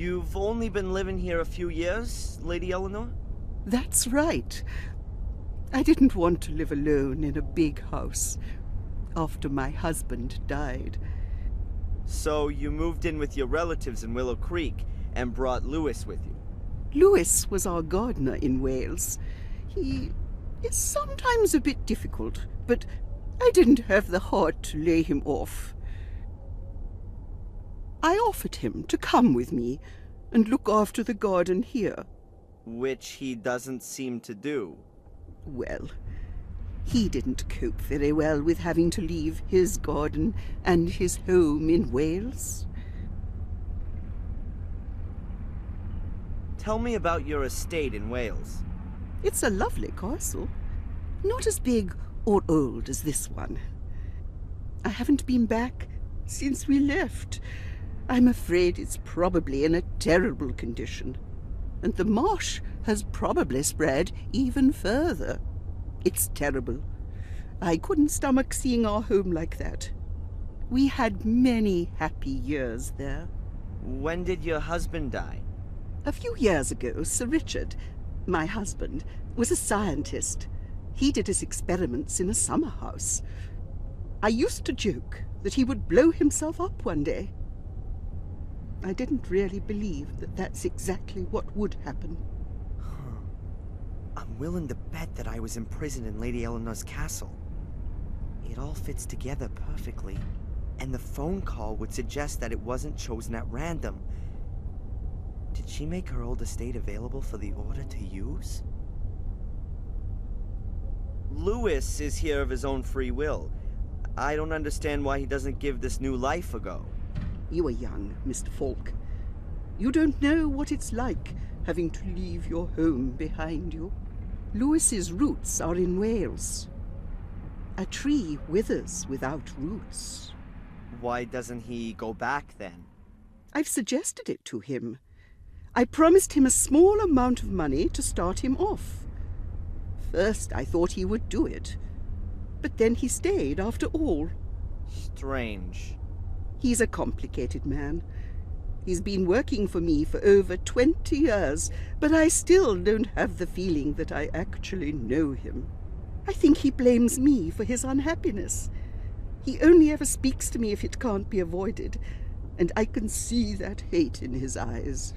You've only been living here a few years, Lady Eleanor? That's right. I didn't want to live alone in a big house after my husband died. So you moved in with your relatives in Willow Creek and brought Lewis with you? Lewis was our gardener in Wales. He is sometimes a bit difficult, but I didn't have the heart to lay him off. I offered him to come with me and look after the garden here. Which he doesn't seem to do. Well, he didn't cope very well with having to leave his garden and his home in Wales. Tell me about your estate in Wales. It's a lovely castle. Not as big or old as this one. I haven't been back since we left. I'm afraid it's probably in a terrible condition. And the marsh has probably spread even further. It's terrible. I couldn't stomach seeing our home like that. We had many happy years there. When did your husband die? A few years ago, Sir Richard, my husband, was a scientist. He did his experiments in a summer house. I used to joke that he would blow himself up one day. I didn't really believe that that's exactly what would happen. I'm willing to bet that I was imprisoned in Lady Eleanor's castle. It all fits together perfectly, and the phone call would suggest that it wasn't chosen at random. Did she make her old estate available for the Order to use? Lewis is here of his own free will. I don't understand why he doesn't give this new life a go. You are young, Mr. Falk. You don't know what it's like having to leave your home behind you. Lewis's roots are in Wales. A tree withers without roots. Why doesn't he go back then? I've suggested it to him. I promised him a small amount of money to start him off. First, I thought he would do it. But then he stayed after all. Strange. He's a complicated man. He's been working for me for over 20 years, but I still don't have the feeling that I actually know him. I think he blames me for his unhappiness. He only ever speaks to me if it can't be avoided, and I can see that hate in his eyes.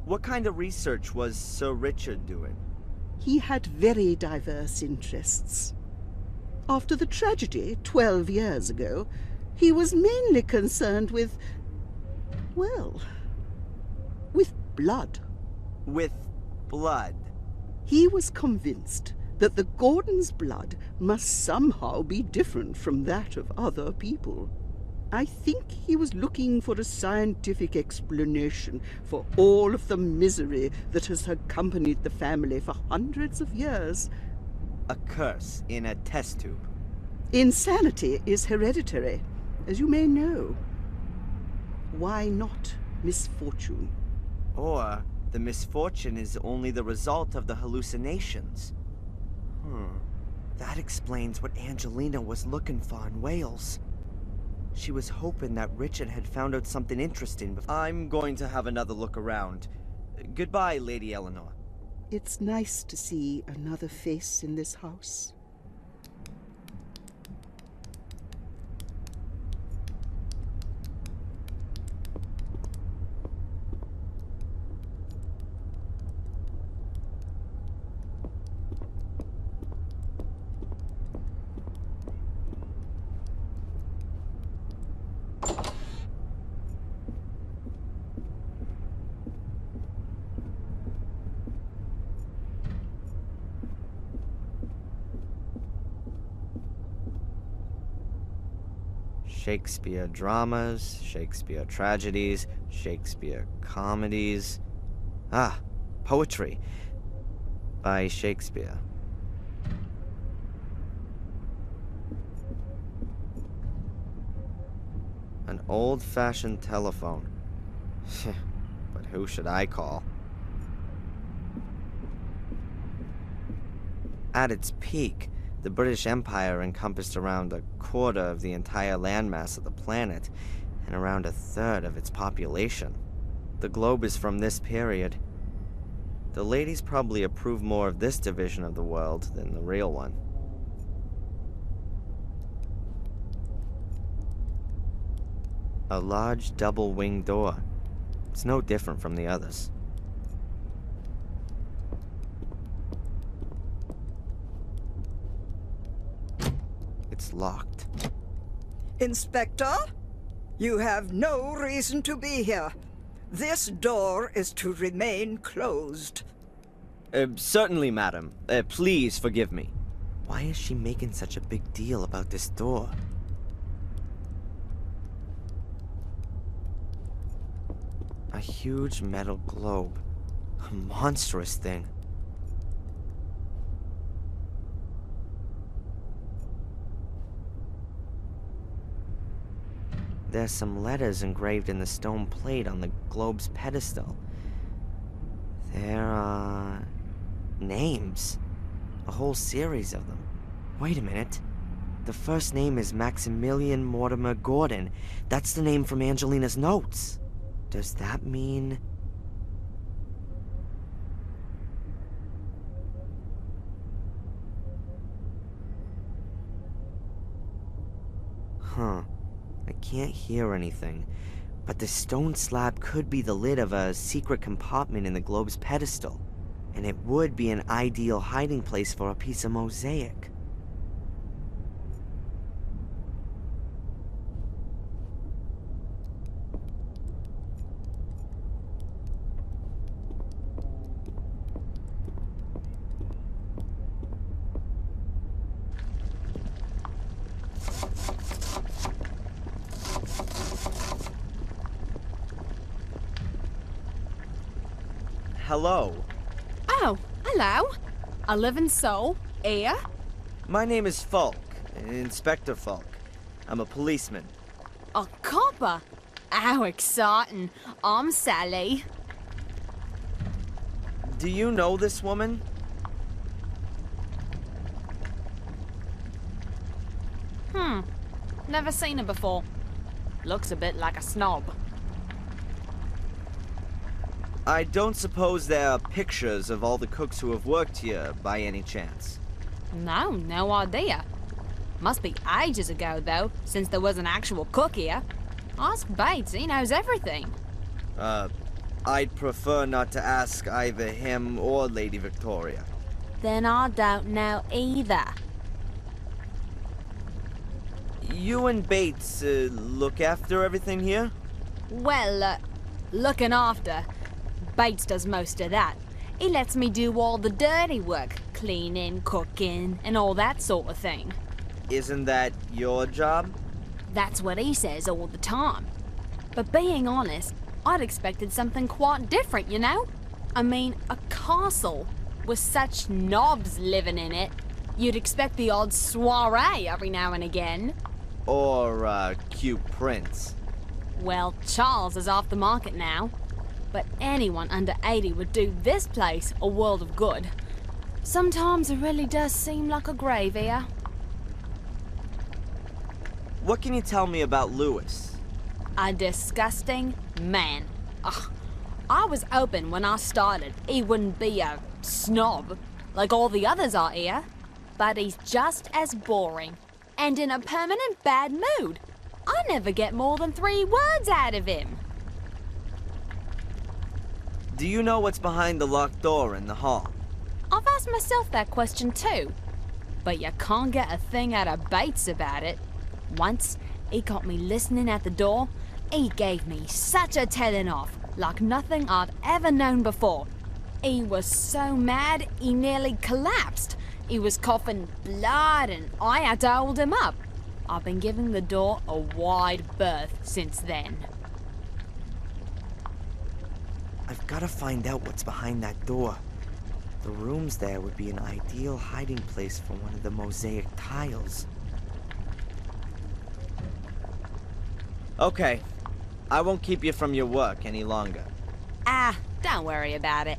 What kind of research was Sir Richard doing? He had very diverse interests. After the tragedy 12 years ago, he was mainly concerned with, well, with blood. With blood? He was convinced that the Gordons' blood must somehow be different from that of other people. I think he was looking for a scientific explanation for all of the misery that has accompanied the family for hundreds of years. A curse in a test tube. Insanity is hereditary, as you may know. Why not misfortune? Or the misfortune is only the result of the hallucinations. That explains what Angelina was looking for in Wales. She was hoping that Richard had found out something interesting before. I'm going to have another look around. Goodbye, Lady Eleanor. It's nice to see another face in this house. Shakespeare dramas, Shakespeare tragedies, Shakespeare comedies. Ah, poetry by Shakespeare. An old-fashioned telephone. But who should I call? At its peak, the British Empire encompassed around a quarter of the entire landmass of the planet, and around 1/3 of its population. The globe is from this period. The ladies probably approve more of this division of the world than the real one. A large double-winged door. It's no different from the others. It's locked. Inspector, you have no reason to be here. This door is to remain closed. Certainly, madam. Please forgive me. Why is she making such a big deal about this door? A huge metal globe. A monstrous thing. There's some letters engraved in the stone plate on the globe's pedestal. There are names. A whole series of them. Wait a minute. The first name is Maximilian Mortimer Gordon. That's the name from Angelina's notes. Does that mean... Huh. I can't hear anything, but the stone slab could be the lid of a secret compartment in the globe's pedestal, and it would be an ideal hiding place for a piece of mosaic. Hello. Oh, hello. A living soul. Here? My name is Falk, Inspector Falk. I'm a policeman. A copper? How exciting. I'm Sally. Do you know this woman? Never seen her before. Looks a bit like a snob. I don't suppose there are pictures of all the cooks who have worked here, by any chance. No idea. Must be ages ago, though, since there was an actual cook here. Ask Bates, he knows everything. I'd prefer not to ask either him or Lady Victoria. Then I don't know either. You and Bates, look after everything here? Well, looking after. Bates does most of that. He lets me do all the dirty work, cleaning, cooking, and all that sort of thing. Isn't that your job? That's what he says all the time. But being honest, I'd expected something quite different, you know? I mean, a castle with such knobs living in it. You'd expect the odd soiree every now and again. Or, cute prince. Well, Charles is off the market now. But anyone under 80 would do this place a world of good. Sometimes it really does seem like a grave here. What can you tell me about Lewis? A disgusting man. Ugh. I was hoping when I started he wouldn't be a snob like all the others are here. But he's just as boring and in a permanent bad mood. I never get more than 3 words out of him. Do you know what's behind the locked door in the hall? I've asked myself that question too. But you can't get a thing out of Bates about it. Once, he got me listening at the door. He gave me such a telling off, like nothing I'd ever known before. He was so mad, he nearly collapsed. He was coughing blood and I had to hold him up. I've been giving the door a wide berth since then. I've got to find out what's behind that door. The rooms there would be an ideal hiding place for one of the mosaic tiles. Okay, I won't keep you from your work any longer. Ah, don't worry about it.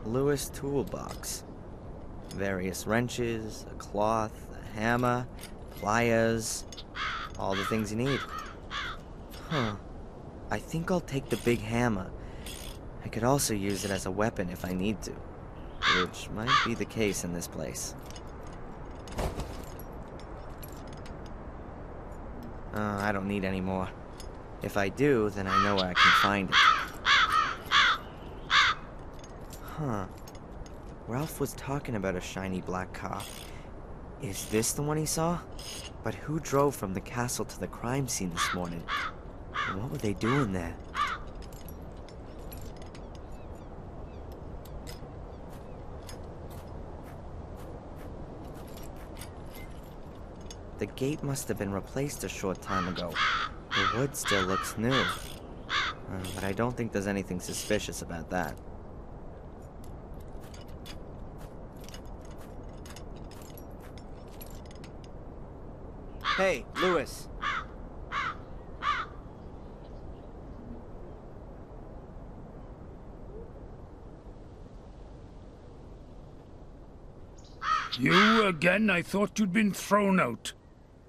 Lewis toolbox. Various wrenches, a cloth, a hammer, pliers, all the things you need. Huh. I think I'll take the big hammer. I could also use it as a weapon if I need to, which might be the case in this place. I don't need any more. If I do, then I know where I can find it. Huh. Ralph was talking about a shiny black car. Is this the one he saw? But who drove from the castle to the crime scene this morning? And what were they doing there? The gate must have been replaced a short time ago. The wood still looks new. But I don't think there's anything suspicious about that. Hey, Lewis. You again? I thought you'd been thrown out.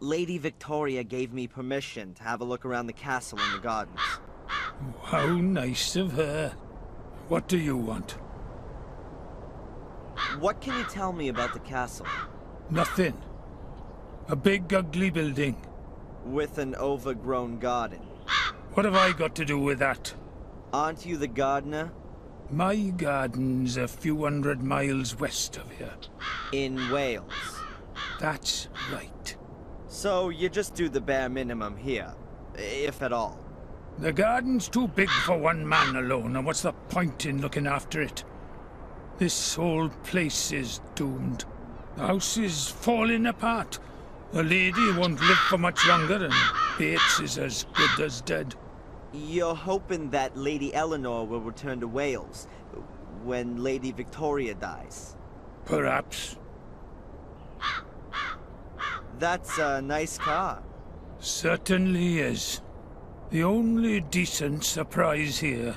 Lady Victoria gave me permission to have a look around the castle and the gardens. How nice of her. What do you want? What can you tell me about the castle? Nothing. A big, ugly building. With an overgrown garden. What have I got to do with that? Aren't you the gardener? My garden's a few 100 miles west of here. In Wales. That's right. So you just do the bare minimum here, if at all. The garden's too big for one man alone, and what's the point in looking after it? This whole place is doomed. The house is falling apart. The lady won't live for much longer, and Bates is as good as dead. You're hoping that Lady Eleanor will return to Wales when Lady Victoria dies? Perhaps. That's a nice car. Certainly is. The only decent surprise here.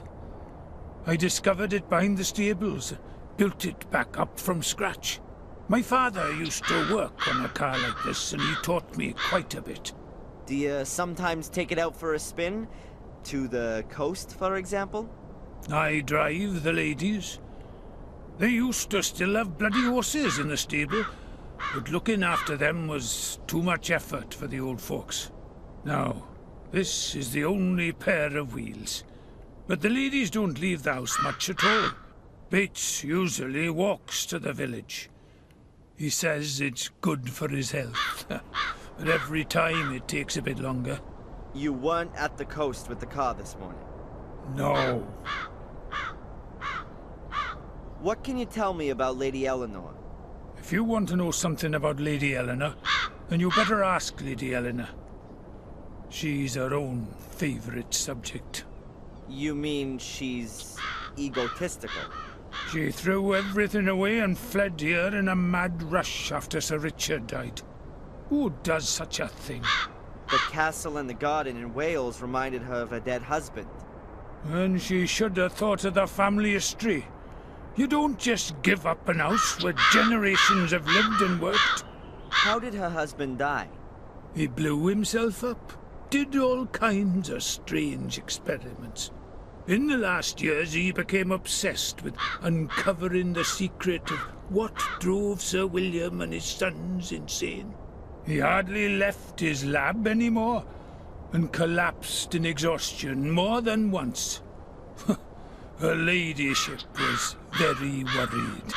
I discovered it behind the stables, built it back up from scratch. My father used to work on a car like this, and he taught me quite a bit. Do you sometimes take it out for a spin? To the coast, for example? I drive the ladies. They used to still have bloody horses in the stable, but looking after them was too much effort for the old folks. Now, this is the only pair of wheels. But the ladies don't leave the house much at all. Bates usually walks to the village. He says it's good for his health. But every time it takes a bit longer. You weren't at the coast with the car this morning? No. What can you tell me about Lady Eleanor? If you want to know something about Lady Eleanor, then you better ask Lady Eleanor. She's her own favorite subject. You mean she's egotistical? She threw everything away and fled here in a mad rush after Sir Richard died. Who does such a thing? The castle and the garden in Wales reminded her of her dead husband. And she should have thought of the family history. You don't just give up an house where generations have lived and worked. How did her husband die? He blew himself up, did all kinds of strange experiments. In the last years, he became obsessed with uncovering the secret of what drove Sir William and his sons insane. He hardly left his lab anymore, and collapsed in exhaustion more than once. Her ladyship was very worried.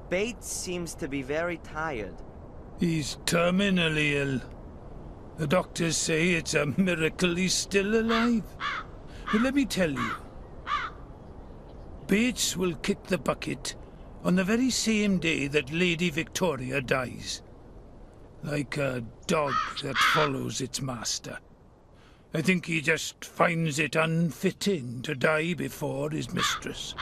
Bates seems to be very tired. He's terminally ill. The doctors say it's a miracle he's still alive. But let me tell you, Bates will kick the bucket on the very same day that Lady Victoria dies. Like a dog that follows its master. I think he just finds it unfitting to die before his mistress.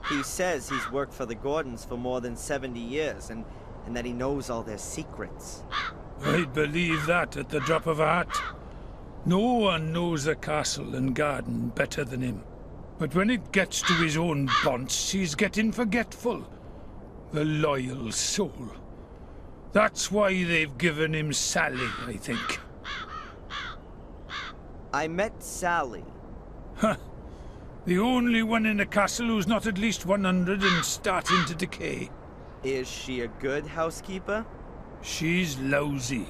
He says he's worked for the Gordons for more than 70 years, and that he knows all their secrets. I'd believe that at the drop of a hat. No one knows the castle and garden better than him. But when it gets to his own bonce, he's getting forgetful. The loyal soul. That's why they've given him Sally, I think. I met Sally. Huh. The only one in the castle who's not at least 100 and starting to decay. Is she a good housekeeper? She's lousy.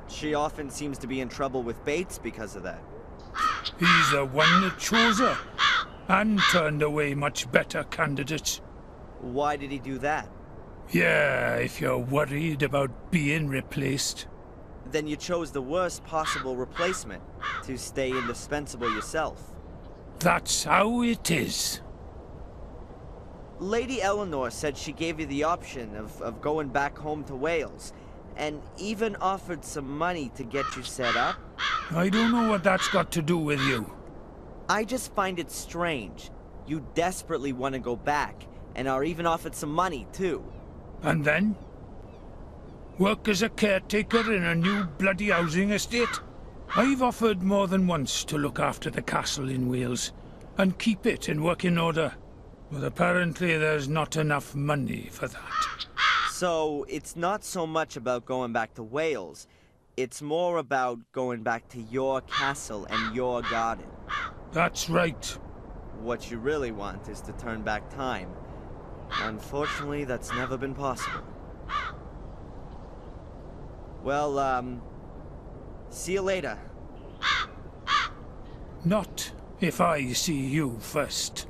She often seems to be in trouble with Bates because of that. He's the one that chose her, and turned away much better candidates. Why did he do that? Yeah, if you're worried about being replaced. Then you chose the worst possible replacement, to stay indispensable yourself. That's how it is. Lady Eleanor said she gave you the option of going back home to Wales, and even offered some money to get you set up. I don't know what that's got to do with you. I just find it strange. You desperately want to go back, and are even offered some money, too. And then? Work as a caretaker in a new bloody housing estate? I've offered more than once to look after the castle in Wales, and keep it in working order. But apparently there's not enough money for that. So, it's not so much about going back to Wales. It's more about going back to your castle and your garden. That's right. What you really want is to turn back time. Unfortunately, that's never been possible. Well, see you later. Not if I see you first.